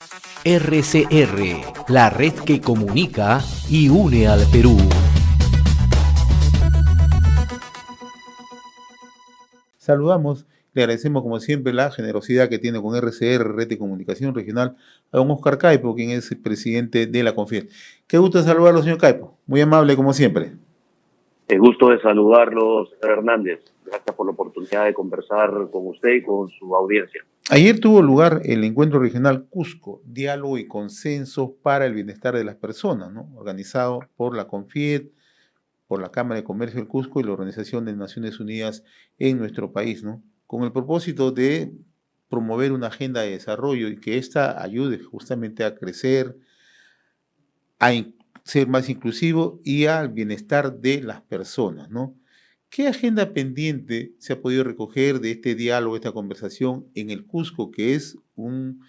RCR, la red que comunica y une al Perú. Saludamos, le agradecemos como siempre la generosidad que tiene con RCR, Red de Comunicación Regional, a don Oscar Caipo, quien es el presidente de la CONFIER. Qué gusto saludarlo, señor Caipo. Muy amable como siempre. El gusto de saludarlo, señor Hernández. Gracias por la oportunidad de conversar con usted y con su audiencia. Ayer tuvo lugar el encuentro regional Cusco, Diálogo y Consenso para el Bienestar de las Personas, ¿no? Organizado por la CONFIER, por la Cámara de Comercio del Cusco y la Organización de Naciones Unidas en nuestro país, ¿no? Con el propósito de promover una agenda de desarrollo y que ésta ayude justamente a crecer, a ser más inclusivo y al bienestar de las personas, ¿no? ¿Qué agenda pendiente se ha podido recoger de este diálogo, esta conversación en el Cusco, que es un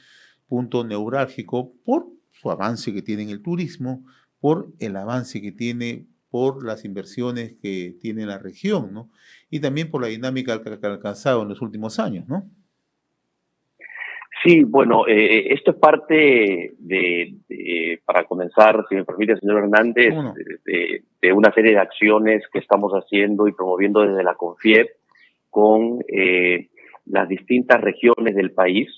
punto neurálgico por su avance que tiene en el turismo, por el avance que tiene por las inversiones que tiene la región, ¿no? Y también por la dinámica que ha alcanzado en los últimos años, ¿no? Sí, bueno, esto es parte para comenzar, si me permite, señor Hernández, ¿Cómo no? de una serie de acciones que estamos haciendo y promoviendo desde la CONFIEP con las distintas regiones del país,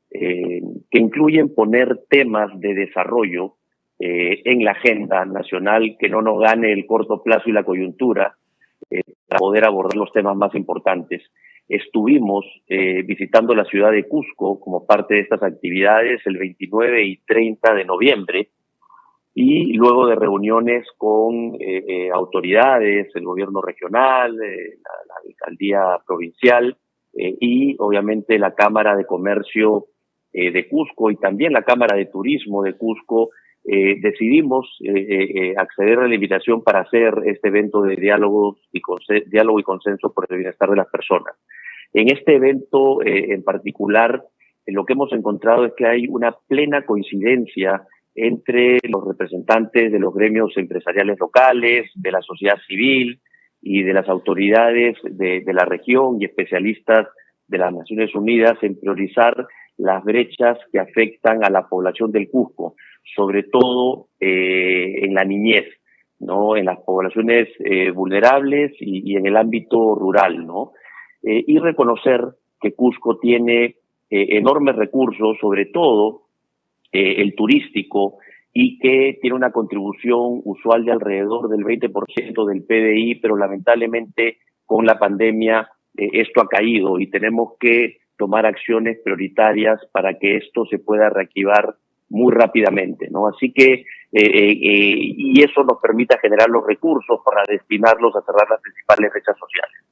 que incluyen poner temas de desarrollo en la agenda nacional, que no nos gane el corto plazo y la coyuntura, para poder abordar los temas más importantes. Estuvimos visitando la ciudad de Cusco como parte de estas actividades el 29 y 30 de noviembre y luego de reuniones con autoridades, el gobierno regional, la alcaldía provincial y obviamente la Cámara de Comercio de Cusco y también la Cámara de Turismo de Cusco, decidimos acceder a la invitación para hacer este evento de diálogo y consenso por el bienestar de las personas. En este evento en particular, lo que hemos encontrado es que hay una plena coincidencia entre los representantes de los gremios empresariales locales, de la sociedad civil y de las autoridades de la región y especialistas de las Naciones Unidas en priorizar las brechas que afectan a la población del Cusco, sobre todo en la niñez, ¿no? En las poblaciones vulnerables y en el ámbito rural, ¿no? Y reconocer que Cusco tiene enormes recursos, sobre todo el turístico, y que tiene una contribución usual de alrededor del 20% del PBI, pero lamentablemente con la pandemia esto ha caído y tenemos que tomar acciones prioritarias para que esto se pueda reactivar muy rápidamente, ¿no? Así que, y eso nos permita generar los recursos para destinarlos a cerrar las principales brechas sociales.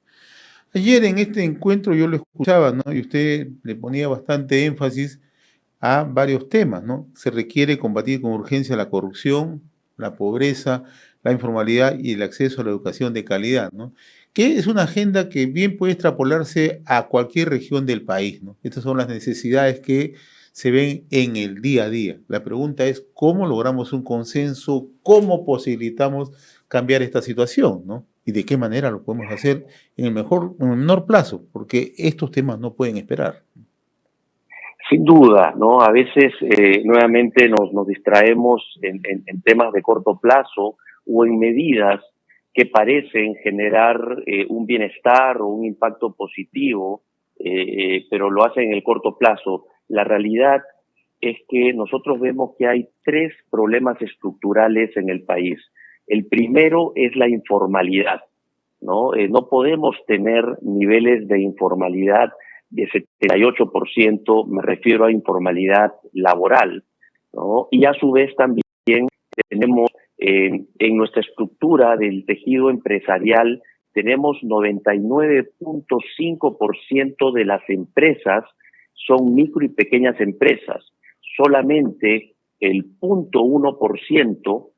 Ayer en este encuentro yo lo escuchaba, ¿no? Y usted le ponía bastante énfasis a varios temas, ¿no? Se requiere combatir con urgencia la corrupción, la pobreza, la informalidad y el acceso a la educación de calidad, ¿no? Que es una agenda que bien puede extrapolarse a cualquier región del país, ¿no? Estas son las necesidades que se ven en el día a día. La pregunta es cómo logramos un consenso, cómo posibilitamos cambiar esta situación, ¿no? Y de qué manera lo podemos hacer en el menor plazo, porque estos temas no pueden esperar. Sin duda, ¿no? A veces nuevamente nos distraemos en temas de corto plazo o en medidas que parecen generar un bienestar o un impacto positivo, pero lo hacen en el corto plazo. La realidad es que nosotros vemos que hay tres problemas estructurales en el país. El primero es la informalidad, ¿no? No podemos tener niveles de informalidad de 78%, me refiero a informalidad laboral, ¿no? Y a su vez también tenemos en nuestra estructura del tejido empresarial, tenemos 99.5% de las empresas son micro y pequeñas empresas. Solamente el 0.1%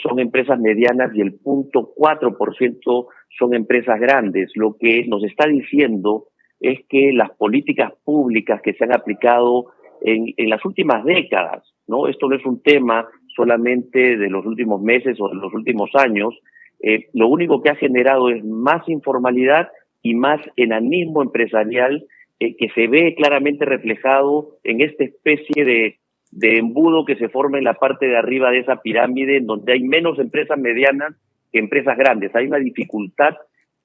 son empresas medianas y el 0.4% son empresas grandes. Lo que nos está diciendo es que las políticas públicas que se han aplicado en las últimas décadas, ¿no? Esto no es un tema solamente de los últimos meses o de los últimos años, lo único que ha generado es más informalidad y más enanismo empresarial que se ve claramente reflejado en esta especie de embudo que se forma en la parte de arriba de esa pirámide, en donde hay menos empresas medianas que empresas grandes. Hay una dificultad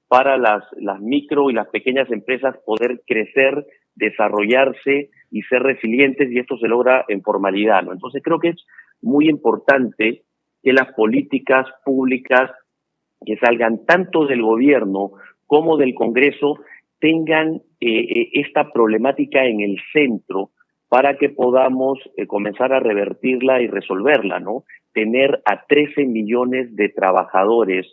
para las micro y las pequeñas empresas poder crecer, desarrollarse y ser resilientes, y esto se logra en formalidad, ¿no? Entonces creo que es muy importante que las políticas públicas que salgan tanto del gobierno como del Congreso tengan esta problemática en el centro para que podamos comenzar a revertirla y resolverla, ¿no? Tener a 13 millones de trabajadores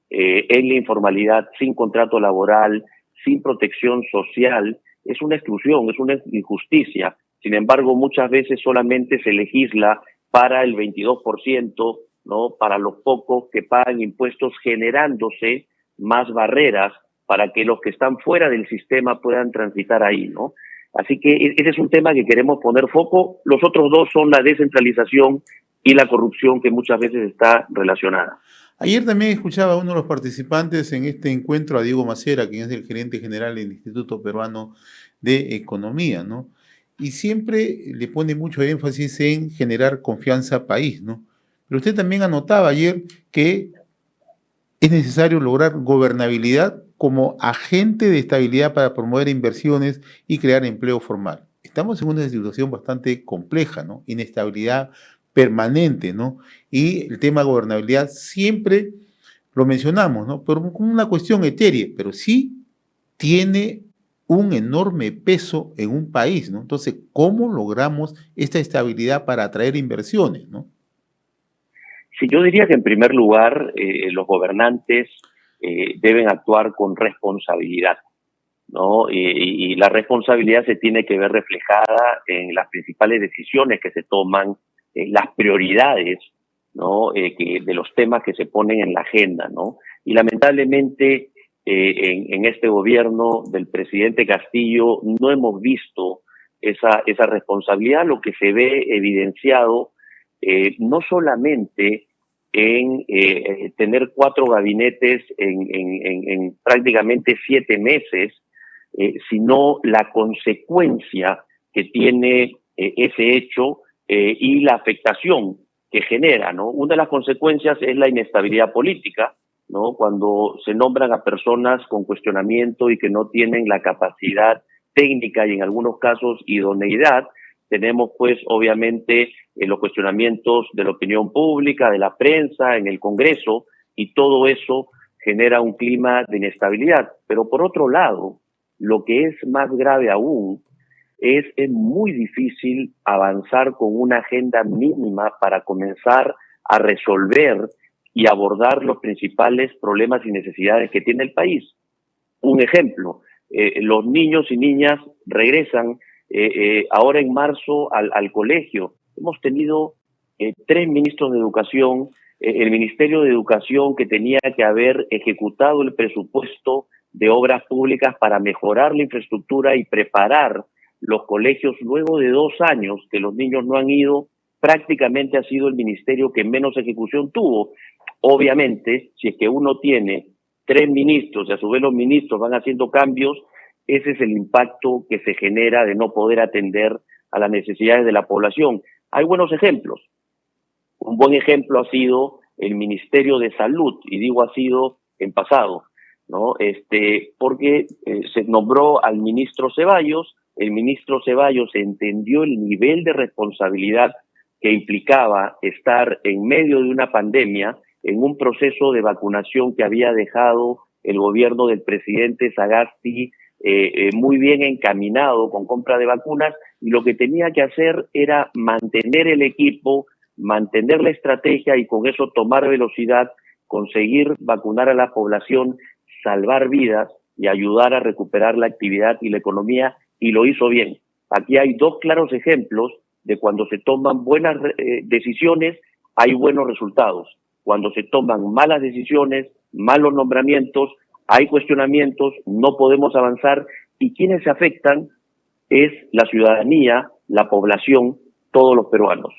en la informalidad, sin contrato laboral, sin protección social, es una exclusión, es una injusticia. Sin embargo, muchas veces solamente se legisla para el 22%, ¿no? Para los pocos que pagan impuestos, generándose más barreras para que los que están fuera del sistema puedan transitar ahí, ¿no? Así que ese es un tema que queremos poner foco. Los otros dos son la descentralización y la corrupción, que muchas veces está relacionada. Ayer también escuchaba a uno de los participantes en este encuentro, a Diego Macera, quien es el gerente general del Instituto Peruano de Economía, ¿no? Y siempre le pone mucho énfasis en generar confianza país, ¿no? Pero usted también anotaba ayer que es necesario lograr gobernabilidad como agente de estabilidad para promover inversiones y crear empleo formal. Estamos en una situación bastante compleja, ¿no? Inestabilidad permanente, ¿no? Y el tema de gobernabilidad siempre lo mencionamos, ¿no? Pero como una cuestión etérea, pero sí tiene un enorme peso en un país, ¿no? Entonces, ¿cómo logramos esta estabilidad para atraer inversiones, ¿no? Sí, yo diría que en primer lugar los gobernantes deben actuar con responsabilidad, ¿no? Y la responsabilidad se tiene que ver reflejada en las principales decisiones que se toman, las prioridades, ¿no? De los temas que se ponen en la agenda, ¿no? Y lamentablemente en este gobierno del presidente Castillo no hemos visto esa responsabilidad, lo que se ve evidenciado no solamente en tener 4 gabinetes en prácticamente 7 meses, sino la consecuencia que tiene ese hecho y la afectación que genera, ¿no? Una de las consecuencias es la inestabilidad política, ¿no? Cuando se nombran a personas con cuestionamiento y que no tienen la capacidad técnica y en algunos casos idoneidad, tenemos pues obviamente los cuestionamientos de la opinión pública, de la prensa, en el Congreso, y todo eso genera un clima de inestabilidad. Pero por otro lado, lo que es más grave aún es muy difícil avanzar con una agenda mínima para comenzar a resolver y abordar los principales problemas y necesidades que tiene el país. Un ejemplo, los niños y niñas regresan ahora en marzo al colegio. Hemos tenido 3 ministros de educación, el Ministerio de Educación, que tenía que haber ejecutado el presupuesto de obras públicas para mejorar la infraestructura y preparar los colegios luego de 2 años que los niños no han ido. Prácticamente ha sido el ministerio que menos ejecución tuvo. Obviamente, si es que uno tiene 3 ministros y a su vez los ministros van haciendo cambios, ese es el impacto que se genera de no poder atender a las necesidades de la población. Hay buenos ejemplos. Un buen ejemplo ha sido el Ministerio de Salud, y digo ha sido en pasado, ¿no? Porque se nombró al ministro Ceballos. El ministro Ceballos entendió el nivel de responsabilidad que implicaba estar en medio de una pandemia, en un proceso de vacunación que había dejado el gobierno del presidente Sagasti muy bien encaminado con compra de vacunas, y lo que tenía que hacer era mantener el equipo, mantener la estrategia y con eso tomar velocidad, conseguir vacunar a la población, salvar vidas y ayudar a recuperar la actividad y la economía, y lo hizo bien. Aquí hay 2 claros ejemplos de cuando se toman buenas decisiones, hay buenos resultados. Cuando se toman malas decisiones, malos nombramientos, hay cuestionamientos, no podemos avanzar, y quienes se afectan es la ciudadanía, la población, todos los peruanos.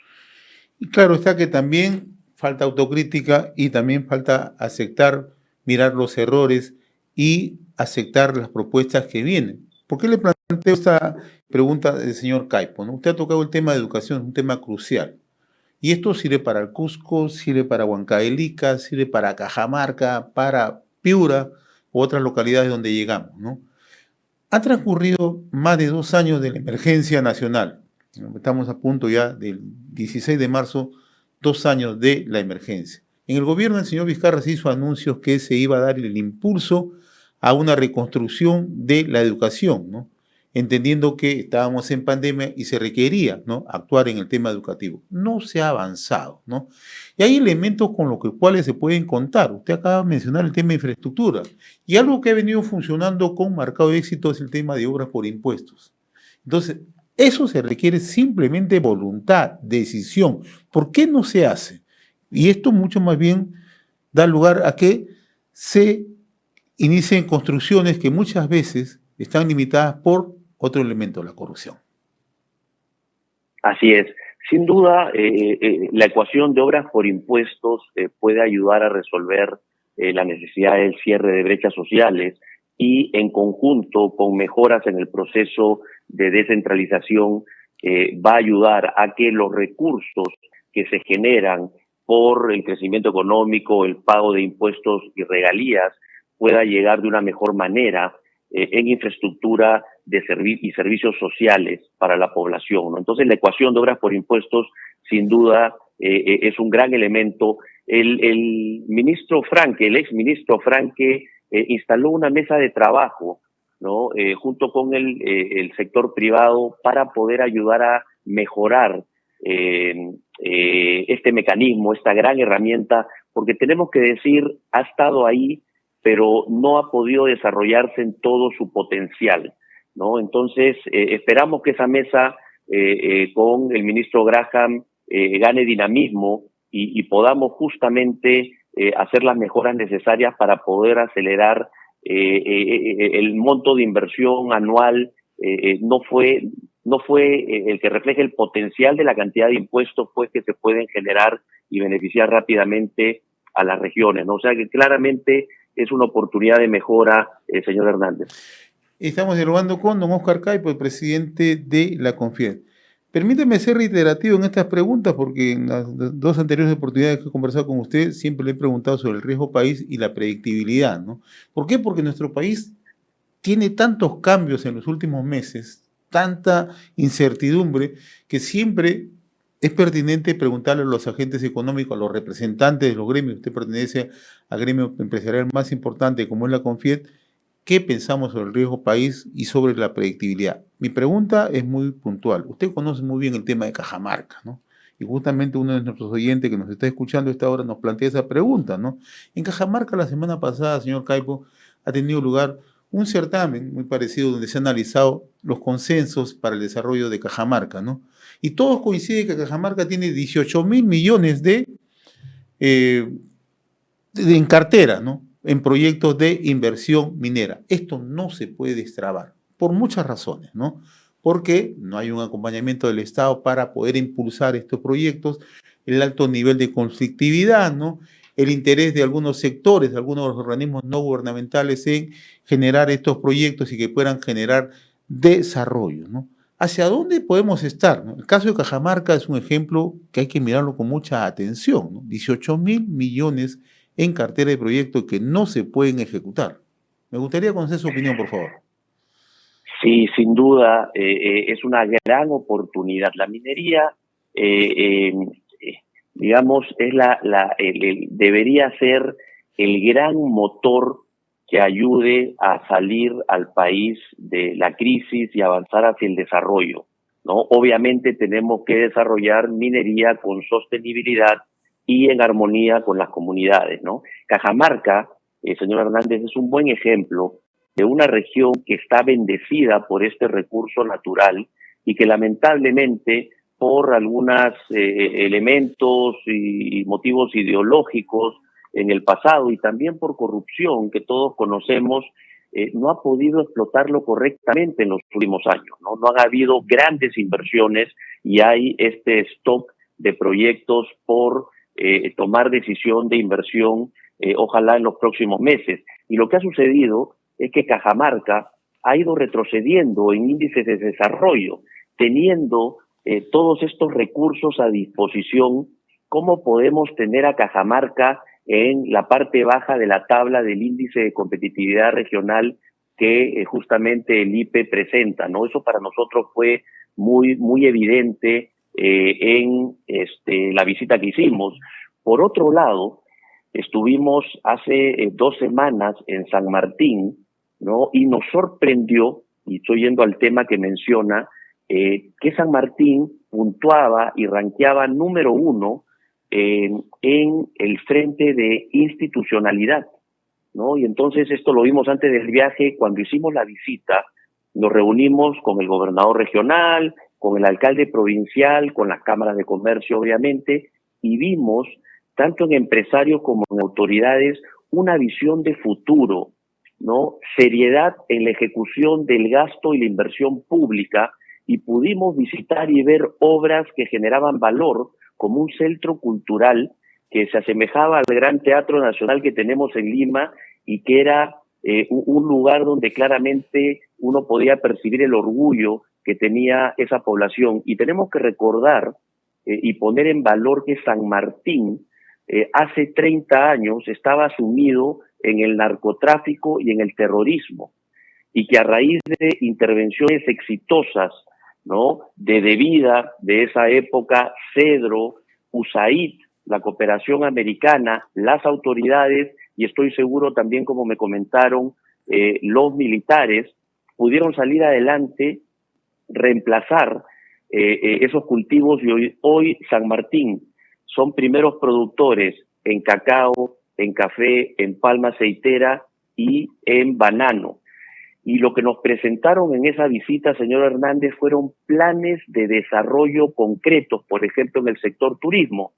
Y claro está que también falta autocrítica y también falta aceptar, mirar los errores y aceptar las propuestas que vienen. ¿Por qué le planteo pregunta del señor Caipo, ¿no? Usted ha tocado el tema de educación, un tema crucial. Y esto sirve para el Cusco, sirve para Huancavelica, sirve para Cajamarca, para Piura u otras localidades donde llegamos, ¿no? Ha transcurrido más de 2 años de la emergencia nacional. Estamos a punto ya del 16 de marzo, 2 años de la emergencia. En el gobierno del señor Vizcarra se hizo anuncios que se iba a dar el impulso a una reconstrucción de la educación, ¿no? Entendiendo que estábamos en pandemia y se requería, ¿no?, actuar en el tema educativo. No se ha avanzado, ¿no? Y hay elementos con los cuales se pueden contar. Usted acaba de mencionar el tema de infraestructura. Y algo que ha venido funcionando con marcado éxito es el tema de obras por impuestos. Entonces, eso se requiere simplemente voluntad, decisión. ¿Por qué no se hace? Y esto mucho más bien da lugar a que se inicien construcciones que muchas veces están limitadas por otro elemento, la corrupción. Así es. Sin duda, la ecuación de obras por impuestos puede ayudar a resolver la necesidad del cierre de brechas sociales y en conjunto con mejoras en el proceso de descentralización va a ayudar a que los recursos que se generan por el crecimiento económico, el pago de impuestos y regalías pueda llegar de una mejor manera en infraestructura y servicios sociales para la población, ¿no? Entonces, la ecuación de obras por impuestos, sin duda, es un gran elemento. El ministro Franque, el exministro Franque, instaló una mesa de trabajo, ¿no?, junto con el sector privado para poder ayudar a mejorar este mecanismo, esta gran herramienta, porque tenemos que decir, ha estado ahí, pero no ha podido desarrollarse en todo su potencial, ¿no? Entonces, esperamos que esa mesa con el ministro Graham gane dinamismo y podamos justamente hacer las mejoras necesarias para poder acelerar el monto de inversión anual. No fue el que refleje el potencial de la cantidad de impuestos pues que se pueden generar y beneficiar rápidamente a las regiones, ¿no? O sea que claramente es una oportunidad de mejora, señor Hernández. Estamos dialogando con don Óscar Caipo, el presidente de la CONFIED. Permíteme ser reiterativo en estas preguntas, porque en las dos anteriores oportunidades que he conversado con usted, siempre le he preguntado sobre el riesgo país y la predictibilidad, ¿no? ¿Por qué? Porque nuestro país tiene tantos cambios en los últimos meses, tanta incertidumbre, que siempre es pertinente preguntarle a los agentes económicos, a los representantes de los gremios. Usted pertenece al gremio empresarial más importante como es la CONFIED. ¿Qué pensamos sobre el riesgo país y sobre la predictibilidad? Mi pregunta es muy puntual. Usted conoce muy bien el tema de Cajamarca, ¿no? Y justamente uno de nuestros oyentes que nos está escuchando a esta hora nos plantea esa pregunta, ¿no? En Cajamarca la semana pasada, señor Caipo, ha tenido lugar un certamen muy parecido donde se han analizado los consensos para el desarrollo de Cajamarca, ¿no? Y todos coinciden que Cajamarca tiene 18.000 millones en cartera, ¿no?, en proyectos de inversión minera. Esto no se puede destrabar por muchas razones, ¿no? Porque no hay un acompañamiento del Estado para poder impulsar estos proyectos, el alto nivel de conflictividad, ¿no?, el interés de algunos sectores, de algunos organismos no gubernamentales en generar estos proyectos y que puedan generar desarrollo, ¿no? ¿Hacia dónde podemos estar, ¿no? El caso de Cajamarca es un ejemplo que hay que mirarlo con mucha atención, ¿no? 18.000 millones en cartera de proyectos que no se pueden ejecutar. Me gustaría conocer su opinión, por favor. Sí, sin duda, es una gran oportunidad. La minería, digamos, es debería ser el gran motor que ayude a salir al país de la crisis y avanzar hacia el desarrollo, ¿no? Obviamente tenemos que desarrollar minería con sostenibilidad y en armonía con las comunidades, ¿no? Cajamarca, señor Hernández, es un buen ejemplo de una región que está bendecida por este recurso natural y que lamentablemente por algunos elementos y motivos ideológicos en el pasado y también por corrupción que todos conocemos, no ha podido explotarlo correctamente en los últimos años, ¿no? No han habido grandes inversiones y hay este stock de proyectos por tomar decisión de inversión, ojalá en los próximos meses. Y lo que ha sucedido es que Cajamarca ha ido retrocediendo en índices de desarrollo, teniendo todos estos recursos a disposición. ¿Cómo podemos tener a Cajamarca en la parte baja de la tabla del índice de competitividad regional que justamente el IPE presenta, ¿no? Eso para nosotros fue muy evidente en la visita que hicimos. Por otro lado, estuvimos hace 2 semanas en San Martín, ¿no? Y nos sorprendió, y estoy yendo al tema que menciona, que San Martín puntuaba y ranqueaba número 1 en el frente de institucionalidad, ¿no? Y entonces esto lo vimos antes del viaje. Cuando hicimos la visita, nos reunimos con el gobernador regional, con el alcalde provincial, con las cámaras de comercio, obviamente, y vimos, tanto en empresarios como en autoridades, una visión de futuro, ¿no? Seriedad en la ejecución del gasto y la inversión pública, y pudimos visitar y ver obras que generaban valor, como un centro cultural que se asemejaba al Gran Teatro Nacional que tenemos en Lima y que era un lugar donde claramente uno podía percibir el orgullo que tenía esa población. Y tenemos que recordar y poner en valor que San Martín hace 30 años estaba sumido en el narcotráfico y en el terrorismo, y que a raíz de intervenciones exitosas, ¿no?, de Vida, de esa época, Cedro, USAID, la cooperación americana, las autoridades, y estoy seguro también, como me comentaron, los militares, pudieron salir adelante, reemplazar esos cultivos, y hoy San Martín son primeros productores en cacao, en café, en palma aceitera y en banano. Y lo que nos presentaron en esa visita, señor Hernández, fueron planes de desarrollo concretos, por ejemplo, en el sector turismo,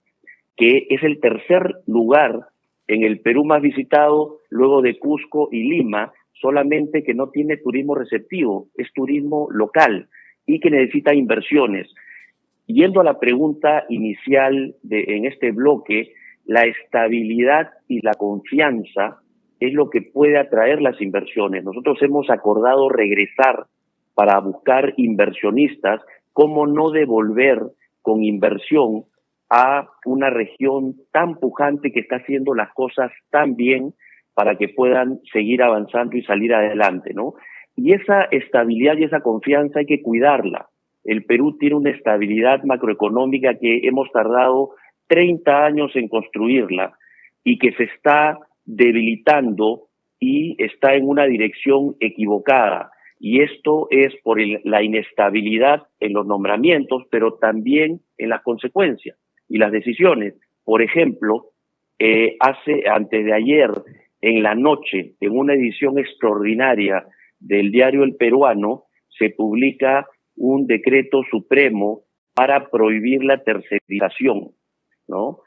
que es el tercer lugar en el Perú más visitado, luego de Cusco y Lima, solamente que no tiene turismo receptivo, es turismo local y que necesita inversiones. Yendo a la pregunta inicial en este bloque, la estabilidad y la confianza es lo que puede atraer las inversiones. Nosotros hemos acordado regresar para buscar inversionistas, cómo no devolver con inversión a una región tan pujante que está haciendo las cosas tan bien para que puedan seguir avanzando y salir adelante, ¿no? Y esa estabilidad y esa confianza hay que cuidarla. El Perú tiene una estabilidad macroeconómica que hemos tardado 30 años en construirla y que se está debilitando y está en una dirección equivocada. Y esto es por la inestabilidad en los nombramientos, pero también en las consecuencias y las decisiones. Por ejemplo, antes de ayer, en la noche, en una edición extraordinaria del diario El Peruano, se publica un decreto supremo para prohibir la tercerización, ¿no?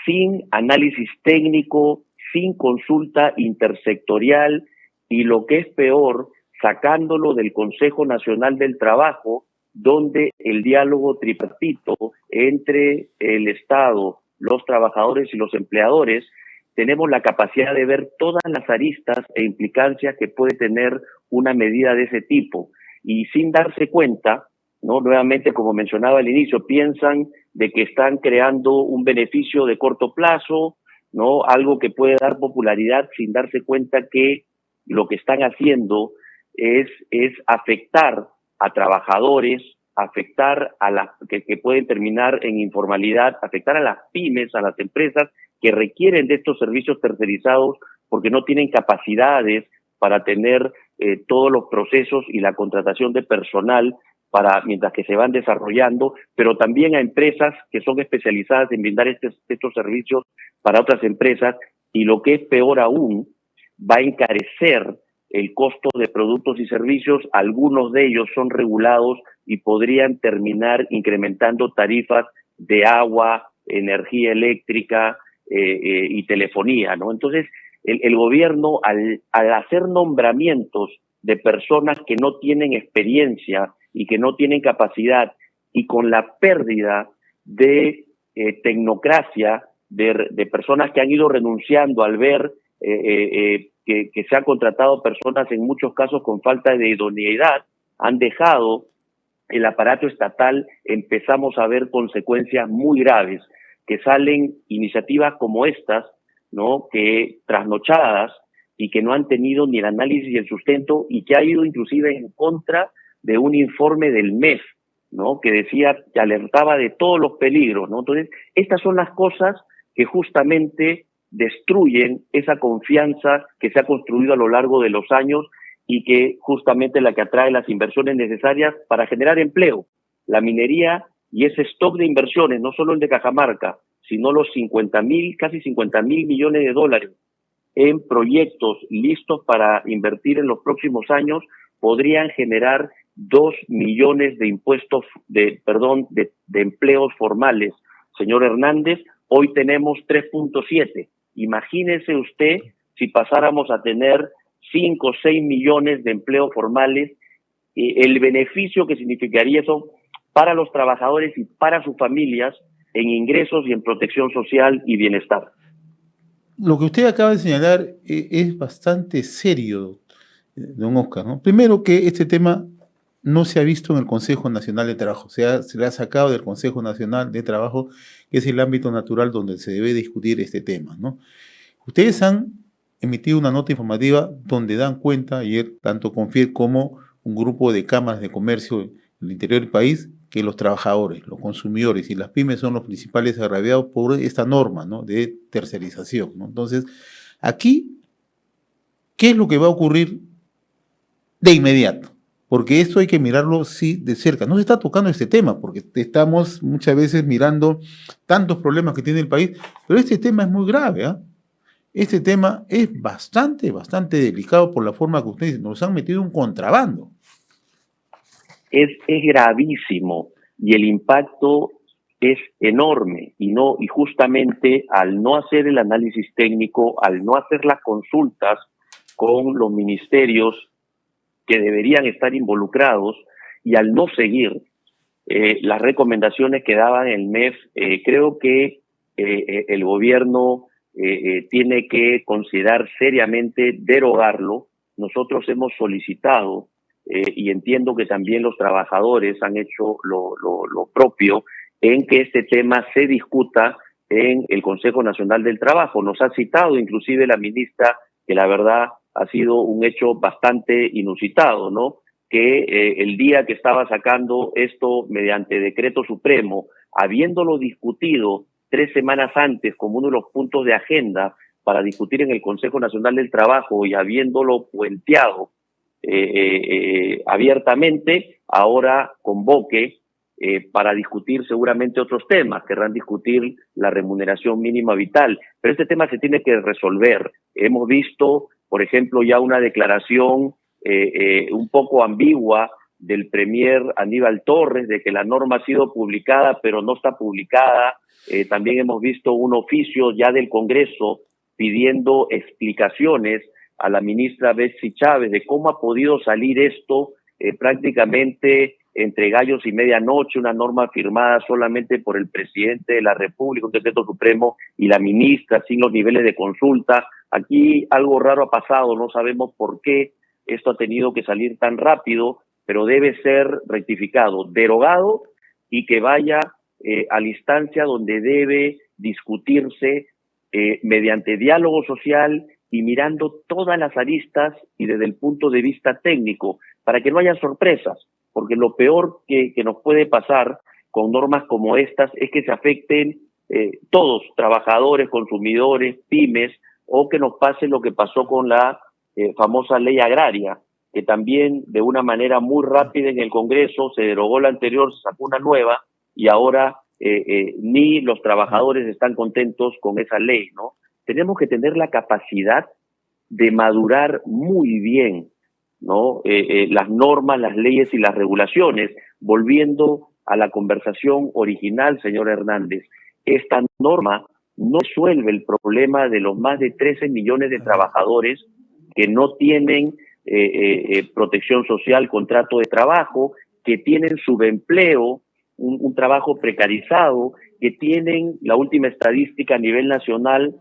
Sin análisis técnico, sin consulta intersectorial y, lo que es peor, sacándolo del Consejo Nacional del Trabajo, donde el diálogo tripartito entre el Estado, los trabajadores y los empleadores, tenemos la capacidad de ver todas las aristas e implicancias que puede tener una medida de ese tipo. Y sin darse cuenta, ¿no?, nuevamente, como mencionaba al inicio, piensan de que están creando un beneficio de corto plazo, ¿no?, algo que puede dar popularidad, sin darse cuenta que lo que están haciendo es afectar a trabajadores, afectar a las que pueden terminar en informalidad, afectar a las pymes, a las empresas que requieren de estos servicios tercerizados porque no tienen capacidades para tener todos los procesos y la contratación de personal mientras que se van desarrollando, pero también a empresas que son especializadas en brindar estos servicios para otras empresas, y lo que es peor aún, va a encarecer el costo de productos y servicios. Algunos de ellos son regulados y podrían terminar incrementando tarifas de agua, energía eléctrica y telefonía, ¿no? Entonces, el gobierno, al hacer nombramientos de personas que no tienen experiencia y que no tienen capacidad, y con la pérdida de tecnocracia, de personas que han ido renunciando al ver que se ha contratado personas en muchos casos con falta de idoneidad, han dejado el aparato estatal. Empezamos a ver consecuencias muy graves, que salen iniciativas como estas, ¿no?, que trasnochadas y que no han tenido ni el análisis y el sustento, y que ha ido inclusive en contra de un informe del MEF, ¿no?, que decía, que alertaba de todos los peligros, ¿no? Entonces, estas son las cosas que justamente destruyen esa confianza que se ha construido a lo largo de los años y que justamente es la que atrae las inversiones necesarias para generar empleo. La minería y ese stock de inversiones, no solo el de Cajamarca, sino los casi 50.000 millones de dólares en proyectos listos para invertir en los próximos años, podrían generar 2 millones de empleos formales. Señor Hernández, hoy tenemos 3.7. Imagínese usted si pasáramos a tener 5 o 6 millones de empleos formales, el beneficio que significaría eso para los trabajadores y para sus familias en ingresos y en protección social y bienestar. Lo que usted acaba de señalar es bastante serio, don Oscar, ¿no? Primero, que este tema no se ha visto en el Consejo Nacional de Trabajo, se le ha sacado del Consejo Nacional de Trabajo, que es el ámbito natural donde se debe discutir este tema, ¿no? Ustedes han emitido una nota informativa donde dan cuenta, ayer, tanto Confied como un grupo de cámaras de comercio en el interior del país, que los trabajadores, los consumidores y las pymes son los principales agraviados por esta norma, ¿no?, de tercerización, ¿no? Entonces, aquí, ¿qué es lo que va a ocurrir de inmediato? Porque esto hay que mirarlo, sí, de cerca. No se está tocando este tema, porque estamos muchas veces mirando tantos problemas que tiene el país, pero este tema es muy grave, ¿ah? Este tema es bastante delicado por la forma que ustedes nos han metido un contrabando. Es gravísimo, y el impacto es enorme, y justamente al no hacer el análisis técnico, al no hacer las consultas con los ministerios que deberían estar involucrados, y al no seguir las recomendaciones que daban el MEF, creo que el gobierno tiene que considerar seriamente derogarlo. Nosotros hemos solicitado, y entiendo que también los trabajadores han hecho lo propio, en que este tema se discuta en el Consejo Nacional del Trabajo. Nos ha citado inclusive la ministra, que la verdad ha sido un hecho bastante inusitado, ¿no?, que el día que estaba sacando esto mediante decreto supremo, habiéndolo discutido 3 semanas antes como uno de los puntos de agenda para discutir en el Consejo Nacional del Trabajo, y habiéndolo puenteado abiertamente, ahora convoque para discutir seguramente otros temas. Querrán discutir la remuneración mínima vital, pero este tema se tiene que resolver. Hemos visto, por ejemplo, ya una declaración un poco ambigua del premier Aníbal Torres de que la norma ha sido publicada pero no está publicada. También hemos visto un oficio ya del Congreso pidiendo explicaciones a la ministra Betsy Chávez de cómo ha podido salir esto prácticamente entre gallos y medianoche, una norma firmada solamente por el presidente de la República, un decreto supremo, y la ministra sin los niveles de consulta. Aquí algo raro ha pasado, no sabemos por qué esto ha tenido que salir tan rápido, pero debe ser rectificado, derogado, y que vaya a la instancia donde debe discutirse mediante diálogo social y mirando todas las aristas y desde el punto de vista técnico, para que no haya sorpresas, porque lo peor que nos puede pasar con normas como estas es que se afecten todos, trabajadores, consumidores, pymes, o que nos pase lo que pasó con la famosa ley agraria, que también de una manera muy rápida en el Congreso se derogó la anterior, se sacó una nueva, y ahora ni los trabajadores están contentos con esa ley, ¿no? Tenemos que tener la capacidad de madurar muy bien, ¿no?, las normas, las leyes y las regulaciones. Volviendo a la conversación original, señor Hernández, esta norma no resuelve el problema de los más de 13 millones de trabajadores que no tienen protección social, contrato de trabajo, que tienen subempleo, un trabajo precarizado, que tienen, la última estadística a nivel nacional,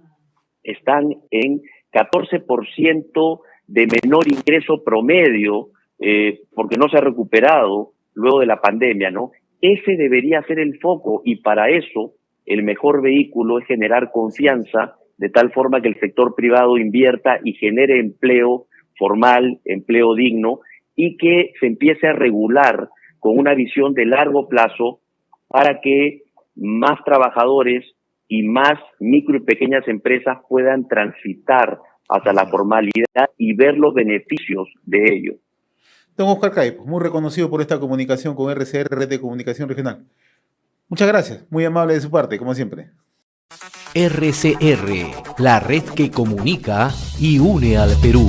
están en 14% de menor ingreso promedio, porque no se ha recuperado luego de la pandemia, ¿no? Ese debería ser el foco, y para eso el mejor vehículo es generar confianza, de tal forma que el sector privado invierta y genere empleo formal, empleo digno, y que se empiece a regular con una visión de largo plazo para que más trabajadores y más micro y pequeñas empresas puedan transitar hacia la formalidad y ver los beneficios de ello. Don Oscar Caipo, muy reconocido por esta comunicación con RCR, Red de Comunicación Regional. Muchas gracias, muy amable de su parte, como siempre. RCR, la red que comunica y une al Perú.